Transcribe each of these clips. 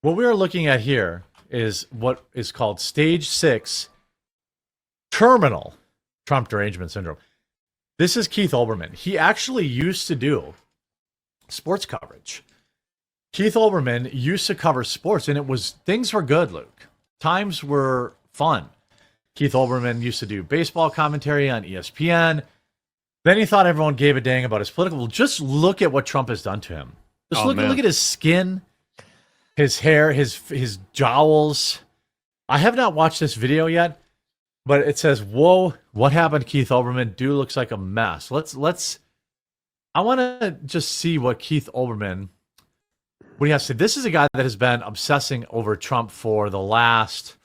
What we are looking at here is what is called stage 6 terminal Trump derangement syndrome. This is Keith Olbermann. He actually used to do sports coverage. Keith Olbermann used to cover sports, and things were good, Luke. Times were fun. Keith Olbermann used to do baseball commentary on ESPN. Then he thought everyone gave a dang about his political. Well, just look at what Trump has done to him. Just look at his skin, his hair, his jowls. I have not watched this video yet, but it says, "Whoa, what happened to Keith Olbermann? Dude looks like a mess." I want to just see what Keith Olbermann, what he has to say. This is a guy that has been obsessing over Trump for the last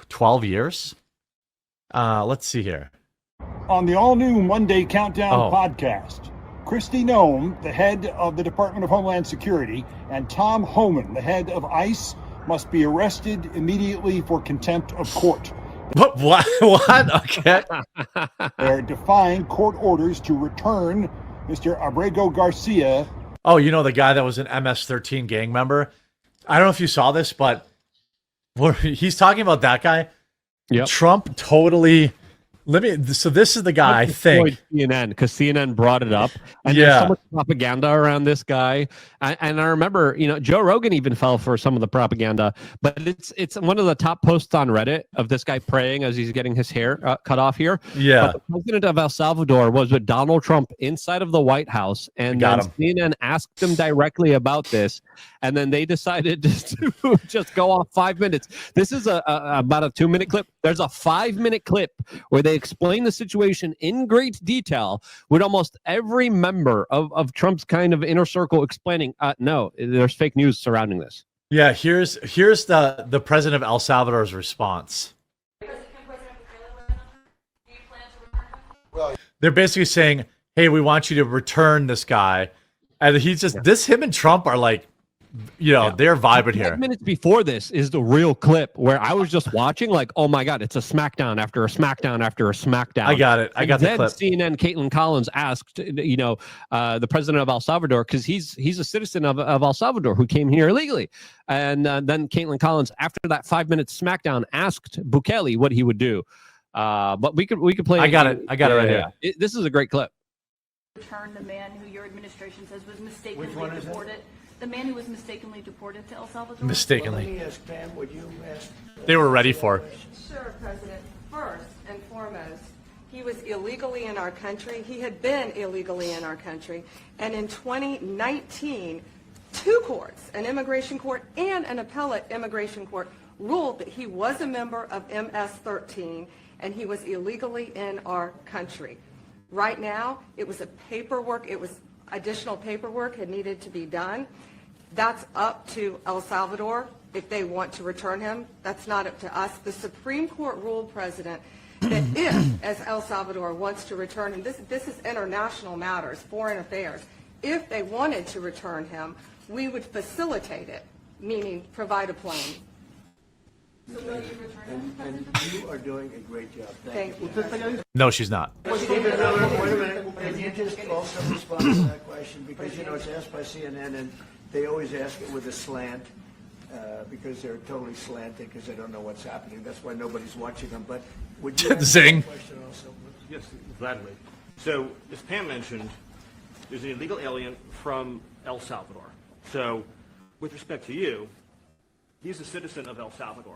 12 years. Let's see here. On the all-new Monday Countdown podcast, Kristi Noem, the head of the Department of Homeland Security, and Tom Homan, the head of ICE, must be arrested immediately for contempt of court. What? Okay. They're defying court orders to return Mr. Abrego Garcia. Oh, you know, the guy that was an MS-13 gang member? I don't know if you saw this, but he's talking about that guy. Yep. Trump totally... So this is the guy, I think. CNN, because CNN brought it up, and there's so much propaganda around this guy. And I remember, Joe Rogan even fell for some of the propaganda. But it's one of the top posts on Reddit of this guy praying as he's getting his hair cut off here. Yeah. But the president of El Salvador was with Donald Trump inside of the White House, and then CNN asked him directly about this, and then they decided to just go off 5 minutes. This is about a 2-minute clip. There's a 5-minute clip where they explain the situation in great detail with almost every member of Trump's kind of inner circle explaining, no, there's fake news surrounding this. Yeah, here's the president of El Salvador's response. They're basically saying, hey, we want you to return this guy. And he's just, him and Trump are like, they're vibing here. 5 minutes before this is the real clip where I was just watching like, oh my God, it's a smackdown after a smackdown after a smackdown. I got it. I got the clip. CNN, Caitlin Collins asked, the president of El Salvador, because he's a citizen of El Salvador who came here illegally. And then Caitlin Collins, after that 5-minute smackdown, asked Bukele what he would do. But we could play. I got it right here. This is a great clip. Return the man who your administration says was mistakenly deported. The man who was mistakenly deported to El Salvador? Mistakenly. Let me ask Pam, would you ask? They were ready for. Sure, President. First and foremost, he was illegally in our country. He had been illegally in our country. And in 2019, 2 courts, an immigration court and an appellate immigration court, ruled that he was a member of MS-13 and he was illegally in our country. Right now, it was additional paperwork had needed to be done. That's up to El Salvador if they want to return him. That's not up to us. The Supreme Court ruled, President, that if, as El Salvador wants to return him, this is international matters, foreign affairs, if they wanted to return him, we would facilitate it, meaning provide a plane. So will you return him, and you are doing a great job. Thank you. No, she's not. Wait a minute. Can you just also respond to that question? Because, it's asked by CNN, and they always ask it with a slant because they're totally slanted because they don't know what's happening. That's why nobody's watching them. But would you Zing. question also? Yes, gladly. So, as Pam mentioned, there's an illegal alien from El Salvador. So, with respect to you, he's a citizen of El Salvador.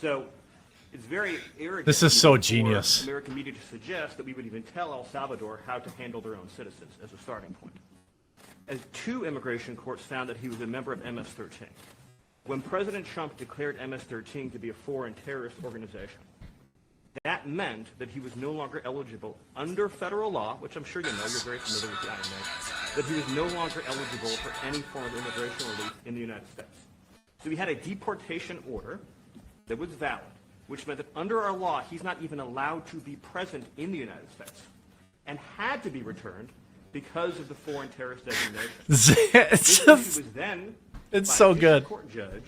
So, it's very arrogant. This is so for genius. American media to suggest that we would even tell El Salvador how to handle their own citizens as a starting point. As 2 immigration courts found that he was a member of MS-13. When President Trump declared MS-13 to be a foreign terrorist organization, that meant that he was no longer eligible under federal law, which I'm sure you know, you're very familiar with the INA, that he was no longer eligible for any form of immigration relief in the United States. So he had a deportation order that was valid, which meant that under our law, he's not even allowed to be present in the United States and had to be returned because of the foreign terrorist designation. This issue was then it's so good. Court judge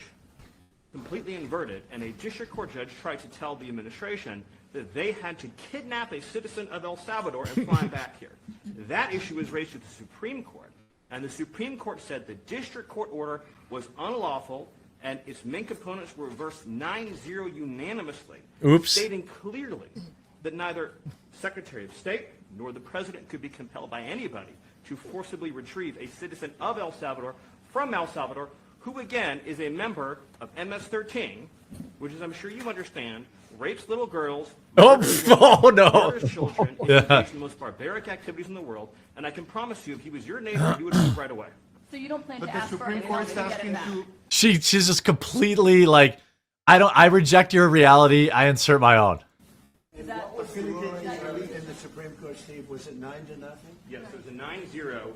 completely inverted, and a district court judge tried to tell the administration that they had to kidnap a citizen of El Salvador and fly him back here. That issue was raised to the Supreme Court, And the Supreme Court said the district court order was unlawful, and its main components were reversed 9-0 unanimously, stating clearly that neither Secretary of State nor the President could be compelled by anybody to forcibly retrieve a citizen of El Salvador from El Salvador, who again is a member of MS-13, which, as I'm sure you understand, rapes little girls, murders children, is engaged in the most barbaric activities in the world. And I can promise you, if he was your neighbor, he would move right away. So you don't plan to ask for anything to get it back? She's just completely like, I reject your reality. I insert my own. Is that what was the ruling in the Supreme Court, Steve? Was it 9-0? Yes, it was a 9-0.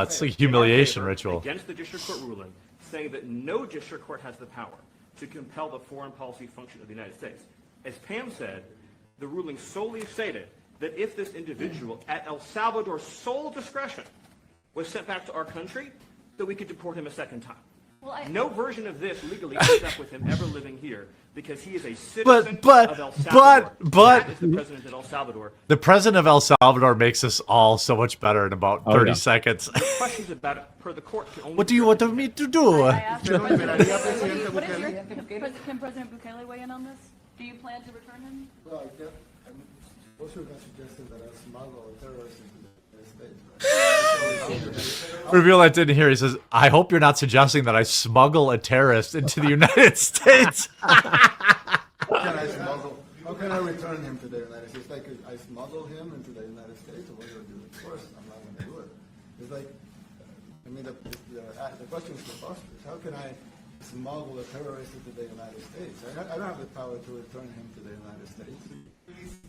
It's like a humiliation ritual. Against the district court ruling, saying that no district court has the power to compel the foreign policy function of the United States. As Pam said, the ruling solely stated that if this individual, at El Salvador's sole discretion, was sent back to our country, that we could deport him a second time. Well, no version of this legally ends up with him ever living here, because he is a citizen of El Salvador. But that is the president of El Salvador. The president of El Salvador makes us all so much better in about 30 seconds. Questions about it per the court can only What do you want me to do? Can President Bukele weigh in on this? Do you plan to return him? Well, I'm also not suggesting that I smuggle a terrorist into the United States. For people that didn't hear, he says, I hope you're not suggesting that I smuggle a terrorist into the United States. How can I return him to the United States? Like, I smuggle him into the United States, or what do I do? Of course, I'm not going to do it. It's like, I mean, the question is preposterous. How can I smuggle a terrorist into the United States? I don't have the power to return him to the United States.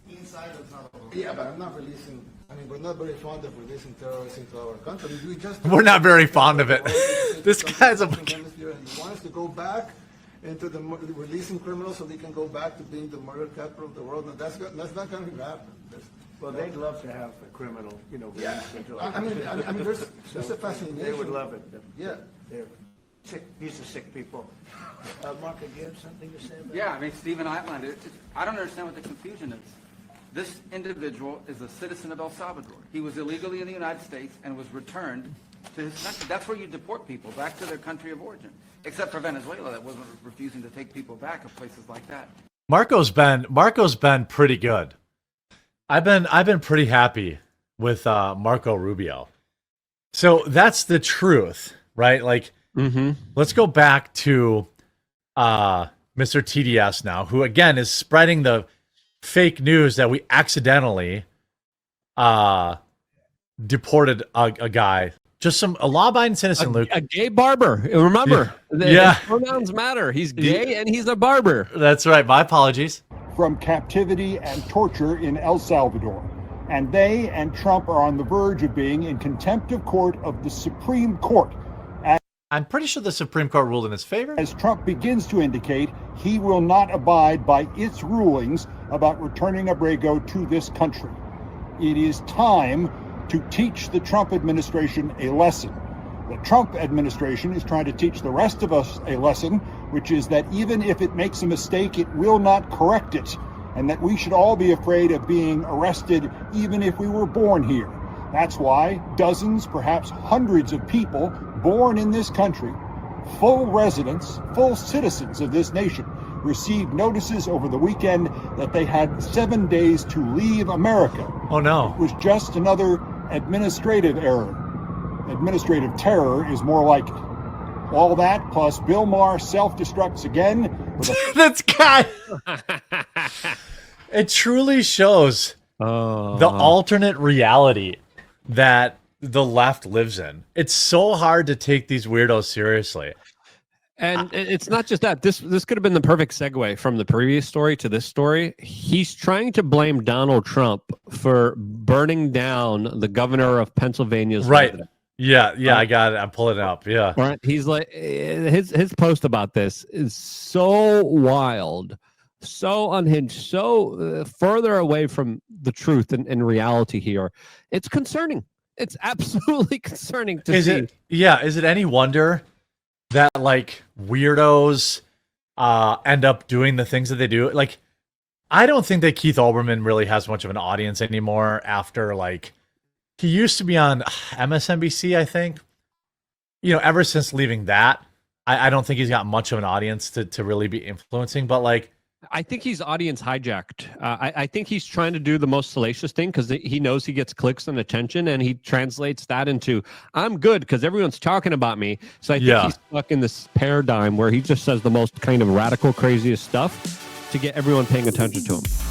Inside El Salvador. Yeah, but I'm not releasing. I mean, we're not very fond of releasing terrorists into our country. We're not very fond of it. This guy's a. He wants to go back into the releasing criminals so they can go back to being the murder capital of the world, and that's not going to happen. Well, they'd love to have a criminal, released into our I mean, there's a fascination. They would love it. Yeah. They're sick, piece of sick people. Mark, do you have something to say about Yeah, I mean, Stephen outlined it. I don't understand what the confusion is. This individual is a citizen of El Salvador. He was illegally in the United States and was returned to his country. That's where you deport people, back to their country of origin. Except for Venezuela, that wasn't refusing to take people back of places like that. Marco's been pretty good. I've been pretty happy with Marco Rubio. So that's the truth, right? Like, let's go back to Mr. TDS now, who again is spreading the fake news that we accidentally deported a guy. Just a law-abiding citizen, Luke. A gay barber. Remember, the pronouns matter. He's gay and he's a barber. That's right. My apologies. From captivity and torture in El Salvador. And they and Trump are on the verge of being in contempt of court of the Supreme Court. I'm pretty sure the Supreme Court ruled in his favor. As Trump begins to indicate he will not abide by its rulings about returning Abrego to this country. It is time to teach the Trump administration a lesson. The Trump administration is trying to teach the rest of us a lesson, which is that even if it makes a mistake, it will not correct it, and that we should all be afraid of being arrested even if we were born here. That's why dozens, perhaps hundreds of people born in this country, full residents, full citizens of this nation, received notices over the weekend that they had 7 days to leave America. Oh no. It was just another administrative error. Administrative terror is more like it. All that plus Bill Maher self-destructs again. That's guy. It truly shows the alternate reality that the left lives in. It's so hard to take these weirdos seriously. And it's not just that. This could have been the perfect segue from the previous story to this story. He's trying to blame Donald Trump for burning down the governor of Pennsylvania's residence. Yeah, I got it. I'm pulling it up. Yeah. Right. He's like, his post about this is so wild, so unhinged, so further away from the truth and reality here. It's concerning. It's absolutely concerning to see. Is it any wonder that like weirdos end up doing the things that they do? Like, I don't think that Keith Olbermann really has much of an audience anymore after like he used to be on MSNBC, I think. You know, ever since leaving that, I don't think he's got much of an audience to really be influencing. But like, I think he's audience hijacked. I think he's trying to do the most salacious thing because he knows he gets clicks and attention, and he translates that into "I'm good" because everyone's talking about me. So I think he's stuck in this paradigm where he just says the most kind of radical, craziest stuff to get everyone paying attention to him.